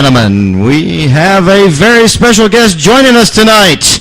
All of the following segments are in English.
gentlemen, we have a very special guest joining us tonight.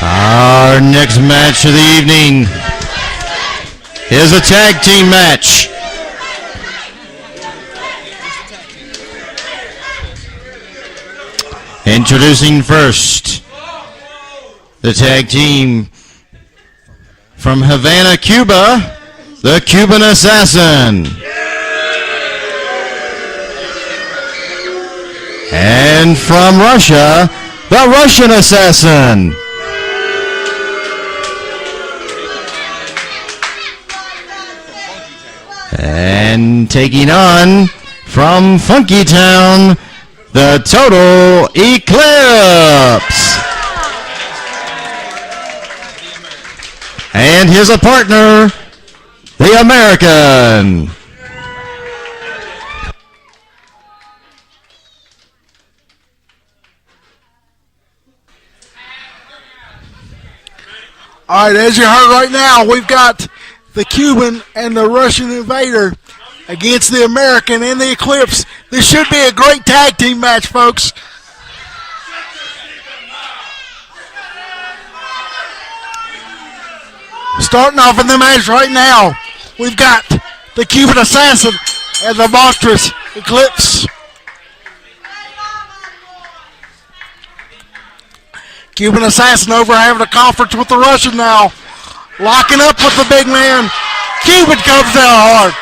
Our next match of the evening is a tag team match. Introducing first, the tag team from Havana, Cuba, the Cuban Assassin. And from Russia, the Russian Assassin. And taking on from Funky Town, the Total Eclipse. And his partner, the American. All right, as you heard right now, we've got the Cuban and the Russian Invader against the American and the Eclipse. This should be a great tag team match, folks. Starting off in the match right now, we've got the Cuban Assassin and the monstrous Eclipse. Cuban Assassin over having a conference with the Russian now. Locking up with the big man. Cuban comes down hard.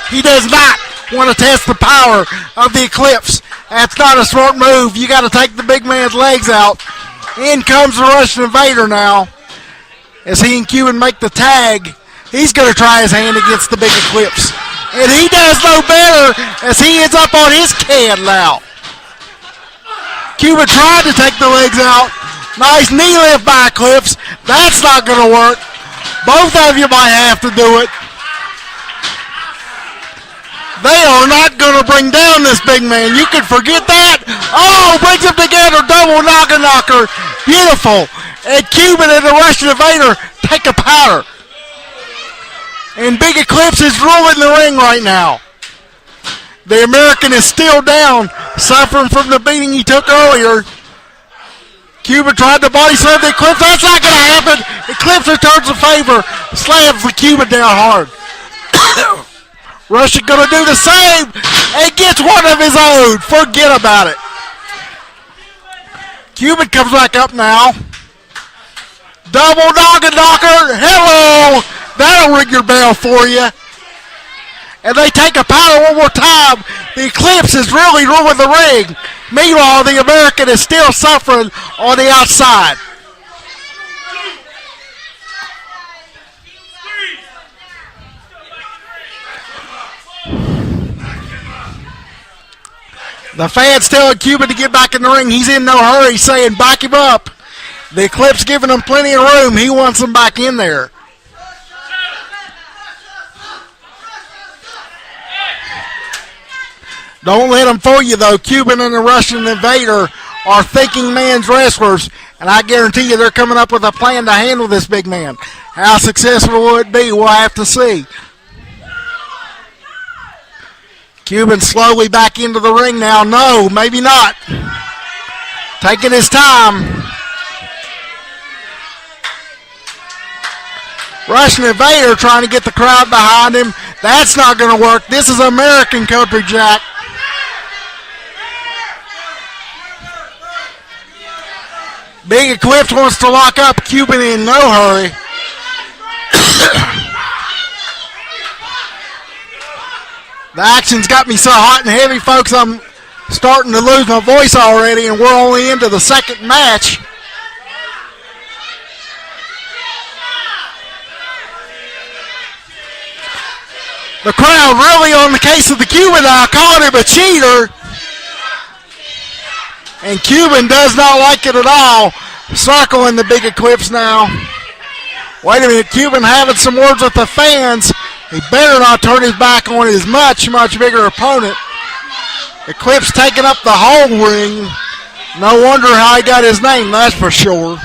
He does not want to test the power of the Eclipse. That's not a smart move. You got to take the big man's legs out. In comes the Russian Invader now. As he and Cuban make the tag, he's going to try his hand against the big Eclipse. And he does no better as he ends up on his can now. Cuban tried to take the legs out. Nice knee lift by Eclipse. That's not going to work. Both of you might have to do it. They are not going to bring down this big man. You can forget that. Oh, brings them together. Double knocker. Beautiful. And Cuban and the Russian Invader take a powder. And Big Eclipse is ruling the ring right now. The American is still down, suffering from the beating he took earlier. Cuban tried to body slam the Eclipse. That's not going to happen. Eclipse returns the favor, slams the Cuban down hard. Russian going to do the same and gets one of his own. Forget about it. Cuban comes back up now. Double noggin knocker. Hello. That'll ring your bell for you. And they take a power one more time. The Eclipse has really ruined the ring. Meanwhile, the American is still suffering on the outside. The fans telling Cuban to get back in the ring. He's in no hurry, saying back him up. The Eclipse giving him plenty of room. He wants him back in there. Don't let them fool you, though. Cuban and the Russian Invader are thinking man's wrestlers, and I guarantee you they're coming up with a plan to handle this big man. How successful will it be? We'll have to see. Cuban slowly back into the ring now. No, maybe not. Taking his time. Russian Invader trying to get the crowd behind him. That's not going to work. This is American country, Jack. Big Eclipse wants to lock up. Cuban in no hurry. The action's got me so hot and heavy, folks, I'm starting to lose my voice already, and we're only into the second match. The crowd really on the case of the Cuban now, calling him a cheater. And Cuban does not like it at all. Circling the Big Eclipse now. Wait a minute, Cuban having some words with the fans. He better not turn his back on his much, much bigger opponent. Eclipse taking up the whole ring. No wonder how he got his name, that's for sure.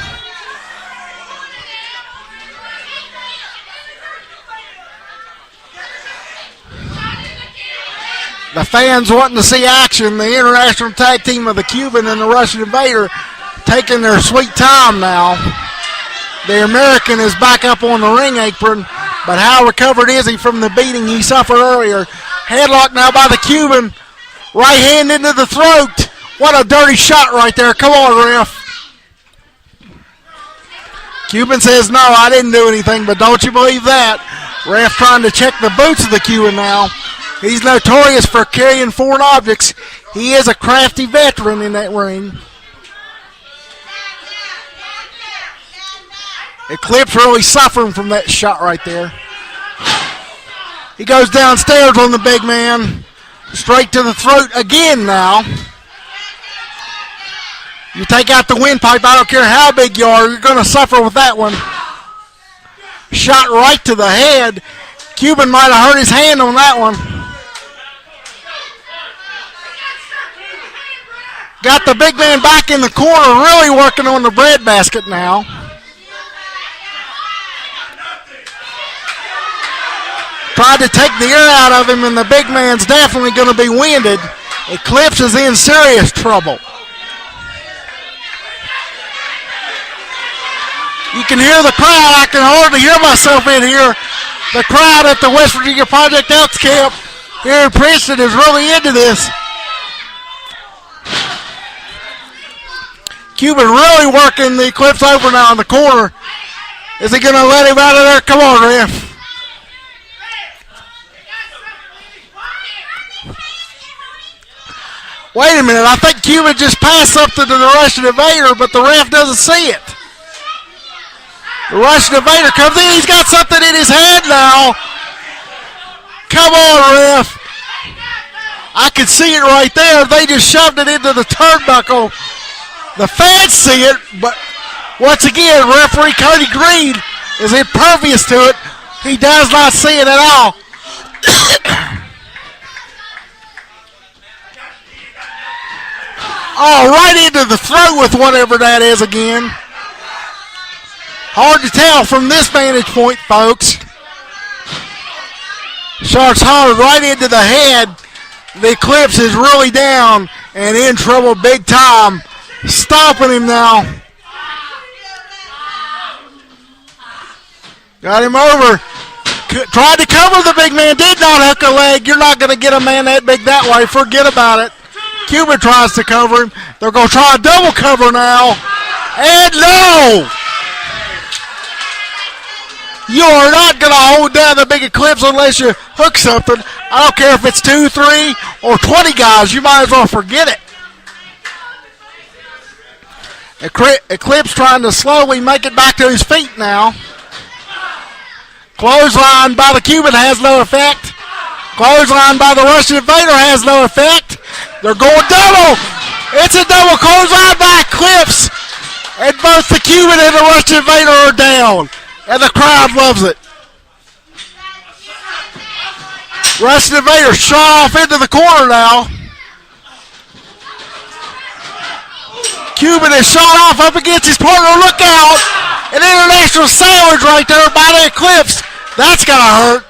The fans wanting to see action. The international tag team of the Cuban and the Russian Invader taking their sweet time now. The American is back up on the ring apron, but how recovered is he from the beating he suffered earlier? Headlock now by the Cuban. Right hand into the throat. What a dirty shot right there. Come on, ref. Cuban says, no, I didn't do anything, but don't you believe that? Ref trying to check the boots of the Cuban now. He's notorious for carrying foreign objects. He is a crafty veteran in that ring. Eclipse really suffering from that shot right there. He goes downstairs on the big man. Straight to the throat again now. You take out the windpipe, I don't care how big you are, you're going to suffer with that one. Shot right to the head. Cuban might have hurt his hand on that one. Got the big man back in the corner, really working on the breadbasket now. Tried to take the air out of him, and the big man's definitely going to be winded. Eclipse is in serious trouble. You can hear the crowd. I can hardly hear myself in here. The crowd at the West Virginia Project Elks camp here in Princeton is really into this. Cuban really working the Eclipse over now in the corner. Is he going to let him out of there? Come on, ref. Wait a minute. I think Cuban just passed something to the Russian Invader, but the ref doesn't see it. The Russian Invader comes in. He's got something in his head now. Come on, ref. I can see it right there. They just shoved it into the turnbuckle. The fans see it, but once again, referee Cody Green is impervious to it. He does not see it at all. Oh, right into the throat with whatever that is again. Hard to tell from this vantage point, folks. Sharks hard right into the head. The Eclipse is really down and in trouble big time. Stopping him now. Got him over. Tried to cover the big man. Did not hook a leg. You're not going to get a man that big that way. Forget about it. Cuban tries to cover him. They're going to try a double cover now. And no! You are not going to hold down the big Eclipse unless you hook something. I don't care if it's 2, 3, or 20 guys. You might as well forget it. Eclipse trying to slowly make it back to his feet now. Clothesline by the Cuban has no effect. Clothesline by the Russian Invader has no effect. They're going double. It's a double clothesline by Eclipse. And both the Cuban and the Russian Invader are down. And the crowd loves it. Russian Invader shot off into the corner now. Cuban is shot off up against his partner. Look out. An international sandwich right there by the Eclipse. That's going to hurt.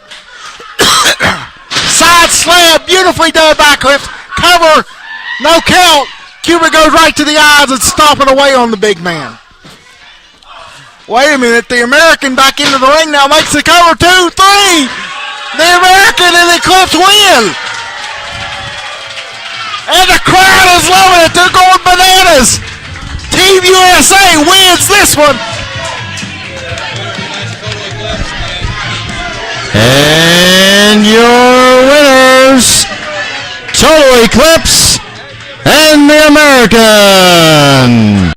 Side slam. Beautifully done by Eclipse. Cover. No count. Cuban goes right to the eyes and stomping away on the big man. Wait a minute. The American back into the ring now makes the cover. 2, 3. The American and the Eclipse win. And the crowd is loving it. They're going bananas. Team USA wins this one. And your winners, Total Eclipse and the American.